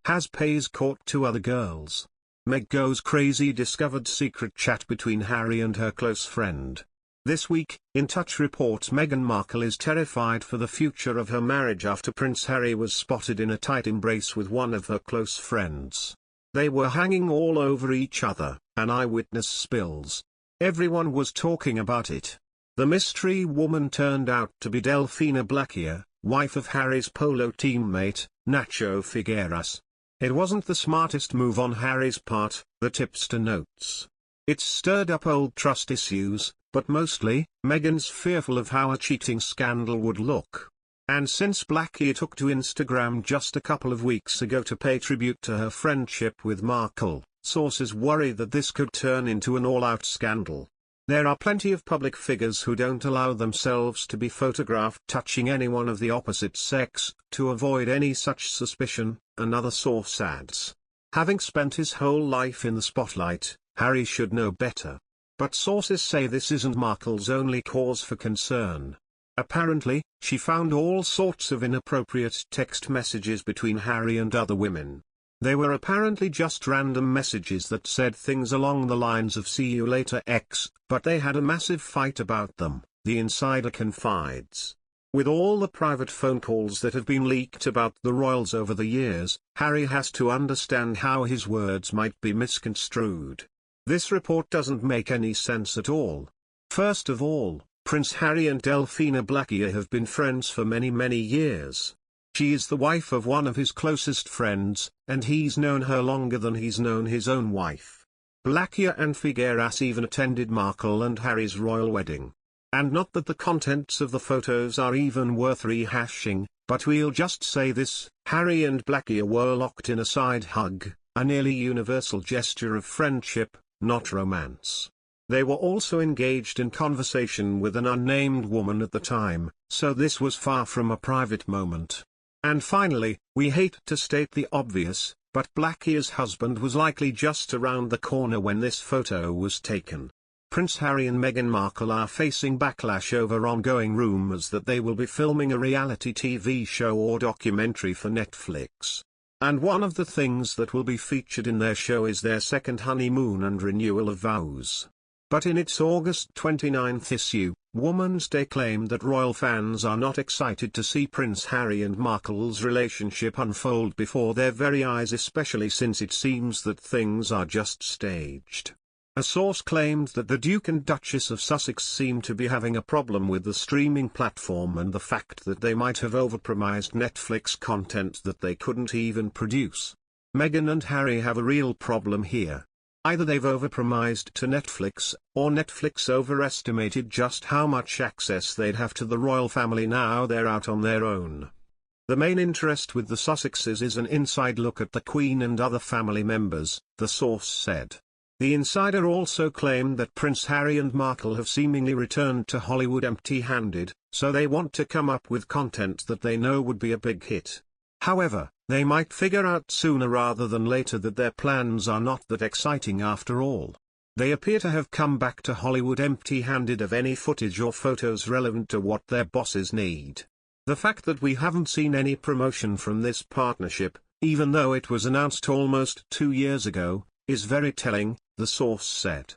Has pays caught two other girls. Meg goes crazy, discovered secret chat between Harry and her close friend. This week, In Touch reports Meghan Markle is terrified for the future of her marriage after Prince Harry was spotted in a tight embrace with one of her close friends. They were hanging all over each other, an eyewitness spills. Everyone was talking about it. The mystery woman turned out to be Delphina Blackier, wife of Harry's polo teammate, Nacho Figueras. It wasn't the smartest move on Harry's part, the tipster notes. It's stirred up old trust issues, but mostly, Meghan's fearful of how a cheating scandal would look. And since Blackier took to Instagram just a couple of weeks ago to pay tribute to her friendship with Markle, sources worry that this could turn into an all-out scandal. There are plenty of public figures who don't allow themselves to be photographed touching anyone of the opposite sex, to avoid any such suspicion, another source adds. Having spent his whole life in the spotlight, Harry should know better. But sources say this isn't Markle's only cause for concern. Apparently, she found all sorts of inappropriate text messages between Harry and other women. They were apparently just random messages that said things along the lines of "see you later X," but they had a massive fight about them, the insider confides. With all the private phone calls that have been leaked about the royals over the years, Harry has to understand how his words might be misconstrued. This report doesn't make any sense at all. First of all, Prince Harry and Delphina Blackier have been friends for many years. She is the wife of one of his closest friends, and he's known her longer than he's known his own wife. Blackier and Figueras even attended Markle and Harry's royal wedding. And not that the contents of the photos are even worth rehashing, but we'll just say this: Harry and Blackier were locked in a side hug, a nearly universal gesture of friendship, not romance. They were also engaged in conversation with an unnamed woman at the time, so this was far from a private moment. And finally, we hate to state the obvious, but Blackier's husband was likely just around the corner when this photo was taken. Prince Harry and Meghan Markle are facing backlash over ongoing rumors that they will be filming a reality TV show or documentary for Netflix. And one of the things that will be featured in their show is their second honeymoon and renewal of vows. But in its August 29 issue, Woman's Day claimed that royal fans are not excited to see Prince Harry and Markle's relationship unfold before their very eyes, especially since it seems that things are just staged. A source claimed that the Duke and Duchess of Sussex seem to be having a problem with the streaming platform and the fact that they might have overpromised Netflix content that they couldn't even produce. Meghan and Harry have a real problem here. Either they've overpromised to Netflix, or Netflix overestimated just how much access they'd have to the royal family now they're out on their own. The main interest with the Sussexes is an inside look at the Queen and other family members, the source said. The insider also claimed that Prince Harry and Markle have seemingly returned to Hollywood empty-handed, so they want to come up with content that they know would be a big hit. However, they might figure out sooner rather than later that their plans are not that exciting after all. They appear to have come back to Hollywood empty-handed of any footage or photos relevant to what their bosses need. The fact that we haven't seen any promotion from this partnership, even though it was announced almost 2 years ago, is very telling, the source said.